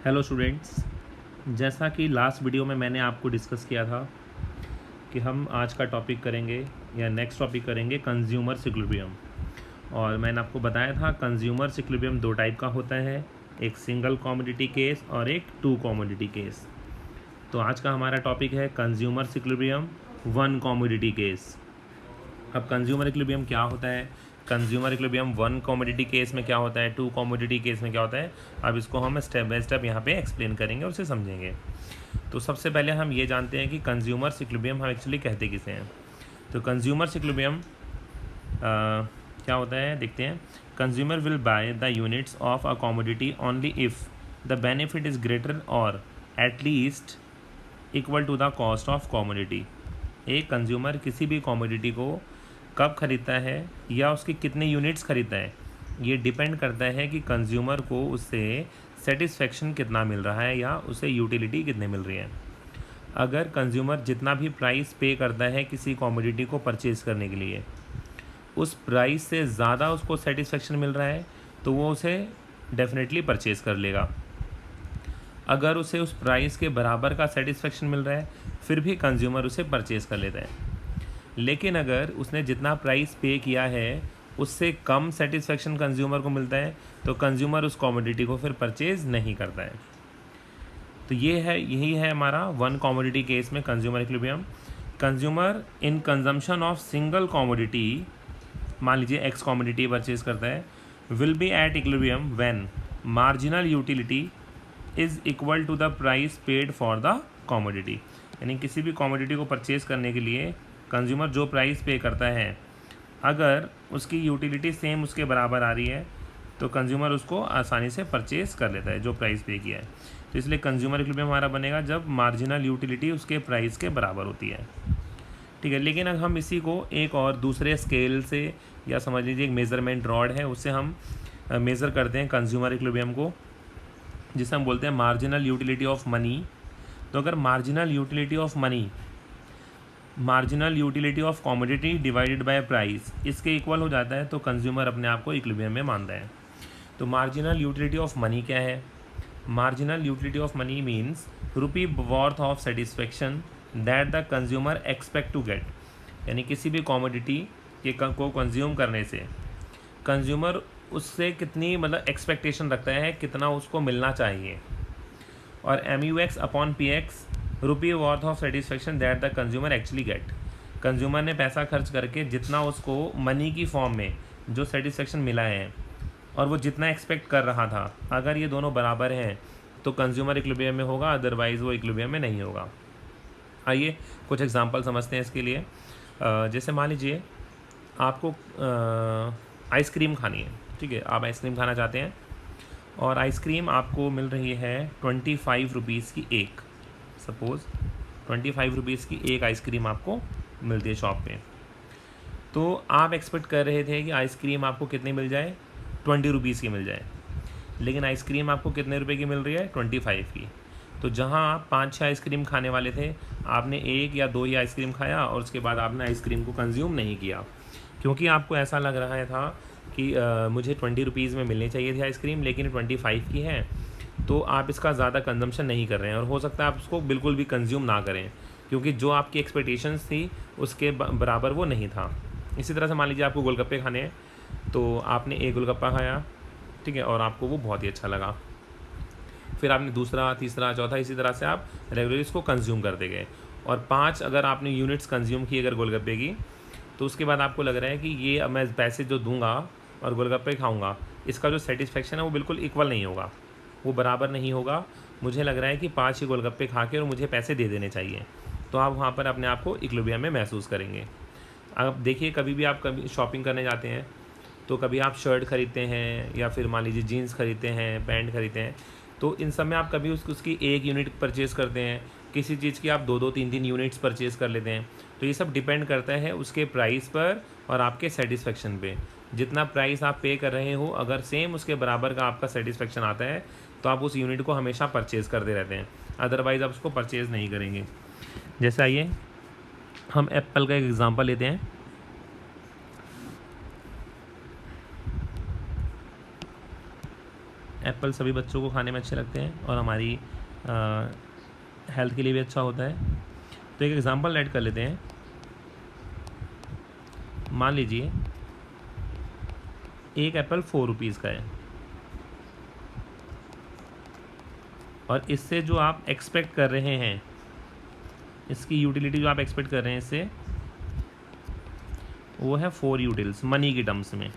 Hello students, जैसा कि last video में मैंने आपको डिस्कस किया था कि हम आज का टॉपिक करेंगे या नेक्स्ट टॉपिक करेंगे कंज्यूमर इक्विलिब्रियम। और मैंने आपको बताया था कंज्यूमर इक्विलिब्रियम दो टाइप का होता है, एक सिंगल कमोडिटी केस और एक टू कमोडिटी केस। तो आज का हमारा टॉपिक है consumer equilibrium one commodity case. अब कंज्यूमर इक्विलिब्रियम क्या होता है, consumer equilibrium one commodity case में क्या होता है, टू कमोडिटी केस में क्या होता है, अब इसको हम स्टेप बाय स्टेप यहाँ पे एक्सप्लेन करेंगे और उसे समझेंगे। तो सबसे पहले हम ये जानते हैं कि कंज्यूमर इक्विलिब्रियम हम एक्चुअली कहते किसे हैं। तो कंज्यूमर इक्विलिब्रियम क्या होता है देखते हैं। Consumer will buy the units of a commodity only if the benefit is greater or at least equal to the cost of commodity. एक कंज्यूमर किसी भी कमोडिटी को कब ख़रीदता है या उसकी कितने यूनिट्स ख़रीदता है, ये डिपेंड करता है कि कंज्यूमर को उससे सेटिस्फेक्शन कितना मिल रहा है या उसे यूटिलिटी कितनी मिल रही है। अगर कंज्यूमर जितना भी प्राइस पे करता है किसी कमोडिटी को परचेज़ करने के लिए, उस प्राइस से ज़्यादा उसको सेटिस्फेक्शन मिल रहा है तो वो उसे डेफिनेटली परचेज़ कर लेगा। अगर उसे उस प्राइस के बराबर का सेटिस्फेक्शन मिल रहा है फिर भी कंज्यूमर उसे परचेज़ कर लेता है। लेकिन अगर उसने जितना प्राइस पे किया है उससे कम सेटिस्फेक्शन कंज्यूमर को मिलता है तो कंज्यूमर उस कमोडिटी को फिर परचेज़ नहीं करता है। तो यही है हमारा वन कमोडिटी केस में consumer equilibrium. Consumer in consumption of single commodity, मान लीजिए एक्स कमोडिटी परचेज़ करता है, will be at equilibrium when marginal utility is equal to the price paid for the commodity. यानी किसी भी कमोडिटी को purchase करने के लिए कंज्यूमर जो प्राइस पे करता है, अगर उसकी यूटिलिटी सेम उसके बराबर आ रही है तो कंज्यूमर उसको आसानी से परचेज़ कर लेता है जो प्राइस पे किया है। तो इसलिए कंज्यूमर इक्विलिब्रियम हमारा बनेगा जब मार्जिनल यूटिलिटी उसके प्राइस के बराबर होती है। ठीक है, लेकिन अगर हम इसी को एक और दूसरे स्केल से या समझ लीजिए एक मेज़रमेंट रॉड है उससे हम मेज़र करते हैं कंज्यूमर इक्विलिब्रियम को, जिसे हम बोलते हैं मार्जिनल यूटिलिटी ऑफ मनी। तो अगर marginal utility of commodity divided by price इसके इक्वल हो जाता है तो कंज्यूमर अपने आप को इक्विलिब्रियम में मानता है। तो मार्जिनल यूटिलिटी ऑफ मनी क्या है? Marginal utility of money means rupee worth of satisfaction that the consumer expect to get. यानी किसी भी कमोडिटी को कंज्यूम करने से कंज्यूमर उससे कितनी एक्सपेक्टेशन रखता है, कितना उसको मिलना चाहिए। और MUX upon PX rupee worth of satisfaction that the consumer actually get. Consumer ने पैसा खर्च करके जितना उसको मनी की फॉर्म में जो सेटिस्फेक्शन मिला है और वो जितना एक्सपेक्ट कर रहा था, अगर ये दोनों बराबर हैं तो कंज्यूमर इक्विलिब्रियम में होगा, अदरवाइज़ वो इक्विलिब्रियम में नहीं होगा। आइए कुछ एग्जांपल समझते हैं इसके लिए। जैसे मान लीजिए आपको आइसक्रीम खानी है, ठीक है, आप आइसक्रीम खाना चाहते हैं और आइसक्रीम आपको मिल रही है 25 रुपीज़ की एक। सपोज़ 25 रुपीज़ की एक आइसक्रीम आपको मिलती है शॉप पे। तो आप एक्सपेक्ट कर रहे थे कि आइसक्रीम आपको कितनी मिल जाए, 20 रुपीज़ की मिल जाए, लेकिन आइसक्रीम आपको कितने रुपए की मिल रही है, 25 की। तो जहाँ आप 5-6 आइसक्रीम खाने वाले थे, आपने एक या दो ही आइसक्रीम खाया और उसके बाद आपने आइसक्रीम को कंज्यूम नहीं किया, क्योंकि आपको ऐसा लग रहा था कि मुझे 20 रुपीज़ में मिलनी चाहिए थी आइसक्रीम, लेकिन 25 की है। तो आप इसका ज़्यादा कंजम्पशन नहीं कर रहे हैं और हो सकता है आप उसको बिल्कुल भी कंज्यूम ना करें, क्योंकि जो आपकी एक्सपेक्टेशंस थी उसके बराबर वो नहीं था। इसी तरह से मान लीजिए आपको गोलगप्पे खाने हैं, तो आपने एक गोलगप्पा खाया, ठीक है, और आपको वो बहुत ही अच्छा लगा। फिर आपने दूसरा, तीसरा, चौथा, इसी तरह से आप रेगुलरली इसको कंज्यूम करते गए। और 5 अगर आपने यूनिट्स कंज्यूम की अगर गोलगप्पे की, तो उसके बाद आपको लग रहा है कि ये अब मैं पैसे जो दूंगा और गोलगप्पे खाऊंगा, इसका जो सेटिस्फेक्शन है वो बिल्कुल इक्वल नहीं होगा, वो बराबर नहीं होगा। मुझे लग रहा है कि 5 ही गोलगप्पे खा के और मुझे पैसे दे देने चाहिए। तो आप वहाँ पर अपने आप को इक्विलिब्रियम में महसूस करेंगे। अब देखिए, कभी भी आप कभी शॉपिंग करने जाते हैं तो कभी आप शर्ट ख़रीदते हैं या फिर मान लीजिए जीन्स खरीदते हैं, पैंट खरीदते हैं, तो इन सब में आप कभी उसकी एक यूनिट परचेज़ करते हैं, किसी चीज़ की आप 2-2, 3-3 यूनिट्स परचेज़ कर लेते हैं। तो ये सब डिपेंड करता है उसके प्राइस पर और आपके सेटिस्फेक्शन पे। जितना प्राइस आप पे कर रहे हो, अगर सेम उसके बराबर का आपका सेटिस्फेक्शन आता है तो आप उस यूनिट को हमेशा परचेज़ करते रहते हैं, अदरवाइज़ आप उसको परचेज़ नहीं करेंगे। जैसे आइए हम एप्पल का एक एग्ज़ाम्पल लेते हैं। एप्पल सभी बच्चों को खाने में अच्छे लगते हैं और हमारी हेल्थ के लिए भी अच्छा होता है। तो एक एग्ज़ाम्पल ऐड कर लेते हैं। मान लीजिए एक एप्पल 4 रुपीज़ का है और इससे जो आप एक्सपेक्ट कर रहे हैं, इसकी यूटिलिटी जो आप एक्सपेक्ट कर रहे हैं इससे, वो है 4 यूटिल्स मनी की टर्म्स में।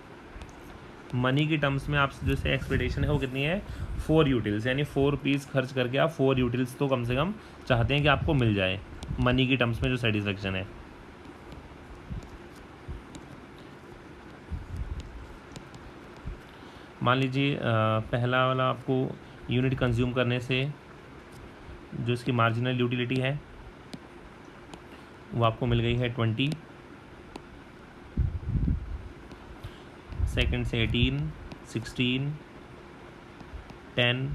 मनी की टर्म्स में आप जैसे एक्सपेक्टेशन है वो कितनी है, 4 यूटिल्स, यानी 4 रुपीज़ खर्च करके आप 4 यूटिल्स तो कम से कम चाहते हैं कि आपको मिल जाए, मनी की टर्म्स में जो सेटिस्फेक्शन है। मान लीजिए पहला वाला आपको यूनिट कंज्यूम करने से जो इसकी मार्जिनल यूटिलिटी है वो आपको मिल गई है 20, सेकंड से 18, 16, 10,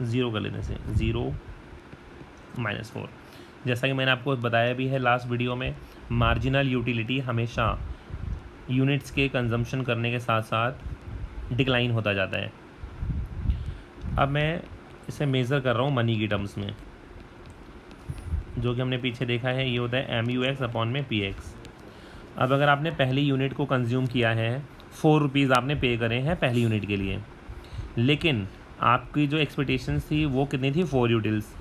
0 कर लेने से 0, -4। जैसा कि मैंने आपको बताया भी है लास्ट वीडियो में, मार्जिनल यूटिलिटी हमेशा यूनिट्स के कंजम्पशन करने के साथ साथ डिक्लाइन होता जाता है। अब मैं इसे मेज़र कर रहा हूँ मनी की टर्म्स में, जो कि हमने पीछे देखा है, ये होता है MUX अपॉन में PX। अब अगर आपने पहली यूनिट को कंज्यूम किया है, 4 रुपीज़ आपने पे करे हैं पहली यूनिट के लिए, लेकिन आपकी जो एक्सपेक्टेशंस थी वो कितनी थी, 4 यूटिल्स,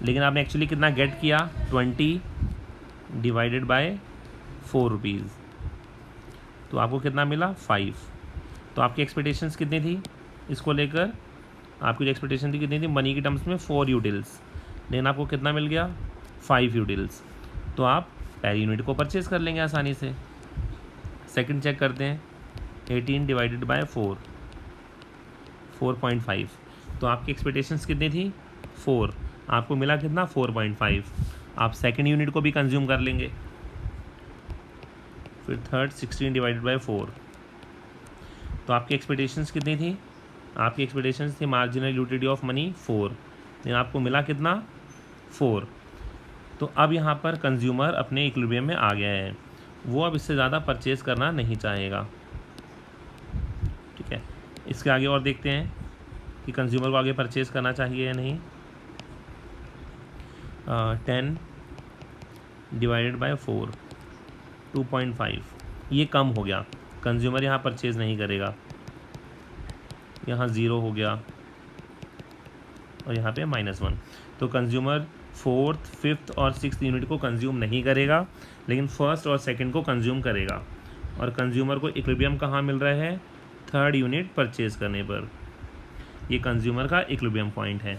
लेकिन आपने एक्चुअली कितना गेट किया, 20 डिवाइडेड बाय 4 रुपीज़, तो आपको कितना मिला, 5। तो आपकी एक्सपेक्टेशंस कितनी थी इसको लेकर, आपकी जो एक्सपेक्टेशन थी कितनी थी मनी की टर्म्स में, 4 यूटिल्स, लेकिन आपको कितना मिल गया, 5 यूटिल्स। तो आप पहली यूनिट को परचेज़ कर लेंगे आसानी से। सेकंड चेक करते हैं, 18 डिवाइडेड बाय 4, 4.5। तो आपकी एक्सपेक्टेशंस कितनी थी, 4, आपको मिला कितना, 4.5। आप सेकंड यूनिट को भी कंज्यूम कर लेंगे। फिर थर्ड, 16 डिवाइडेड बाय 4, तो आपकी एक्सपेक्टेशंस कितनी थी, आपकी एक्सपेक्टेशंस थी मार्जिनल यूटिलिटी ऑफ मनी 4, लेकिन आपको मिला कितना, 4। तो अब यहाँ पर कंज्यूमर अपने इक्विलिब्रियम में आ गया है, वो अब इससे ज़्यादा परचेज़ करना नहीं चाहेगा। ठीक है, इसके आगे और देखते हैं कि कंज्यूमर को आगे परचेज़ करना चाहिए या नहीं। 10 डिवाइडेड बाय 4, 2.5, ये कम हो गया, कंज्यूमर यहाँ परचेज़ नहीं करेगा, यहाँ 0 हो गया और यहाँ पे -1। तो कंज्यूमर 4th, 5th और 6th यूनिट को कंज्यूम नहीं करेगा, लेकिन फर्स्ट और सेकंड को कंज्यूम करेगा। और कंज्यूमर को इक्विलिब्रियम कहाँ मिल रहा है, 3rd यूनिट परचेज़ करने पर। ये कंज्यूमर का इक्विलिब्रियम पॉइंट है।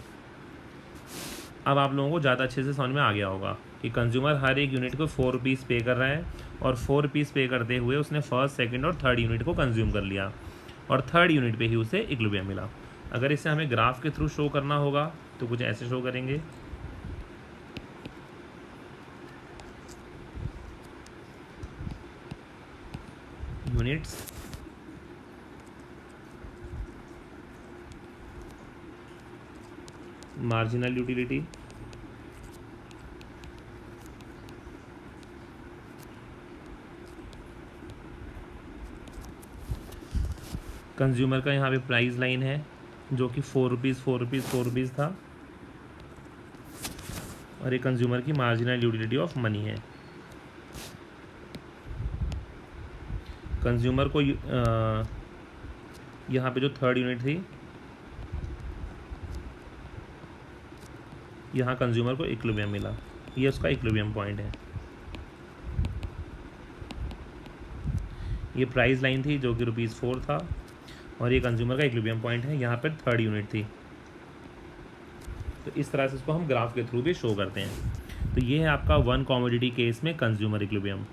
अब आप लोगों को ज़्यादा अच्छे से समझ में आ गया होगा कि कंज्यूमर हर एक यूनिट को 4 रुपीज़ पे कर रहा है और 4 रुपीज़ पे करते हुए उसने फर्स्ट, सेकंड और 3rd यूनिट को कंज्यूम कर लिया और 3rd यूनिट पे ही उसे इक्विलिब्रियम मिला। अगर इसे हमें ग्राफ के थ्रू शो करना होगा तो कुछ ऐसे शो करेंगे। यूनिट्स, मार्जिनल यूटिलिटी, कंज्यूमर का यहाँ पे प्राइस लाइन है जो कि 4 रुपीज़ था, और ये कंज्यूमर की मार्जिनल यूटिलिटी ऑफ मनी है। कंज्यूमर को यहाँ पे जो 3rd यूनिट थी, यहाँ कंज्यूमर को इक्विलिब्रियम मिला, ये उसका इक्विलिब्रियम पॉइंट है। ये प्राइस लाइन थी जो कि ₹4 था और ये कंज्यूमर का इक्विलिब्रियम पॉइंट है, यहाँ पर 3rd यूनिट थी। तो इस तरह से इसको हम ग्राफ के थ्रू भी शो करते हैं। तो ये है आपका 1 कमोडिटी केस में कंज्यूमर इक्विलिब्रियम।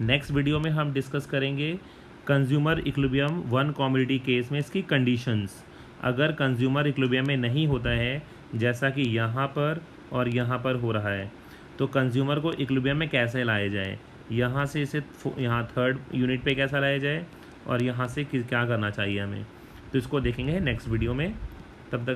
नेक्स्ट वीडियो में हम डिस्कस करेंगे कंज्यूमर इक्विलिब्रियम 1 कमोडिटी केस में इसकी कंडीशंस। अगर कंज्यूमर इक्विलिब्रियम में नहीं होता है, जैसा कि यहाँ पर और यहाँ पर हो रहा है, तो कंज्यूमर को इक्विलिब्रियम में कैसे लाया जाए, यहाँ से इसे यहाँ 3rd यूनिट पे कैसा लाया जाए और यहाँ से क्या करना चाहिए हमें, तो इसको देखेंगे नेक्स्ट वीडियो में। तब तक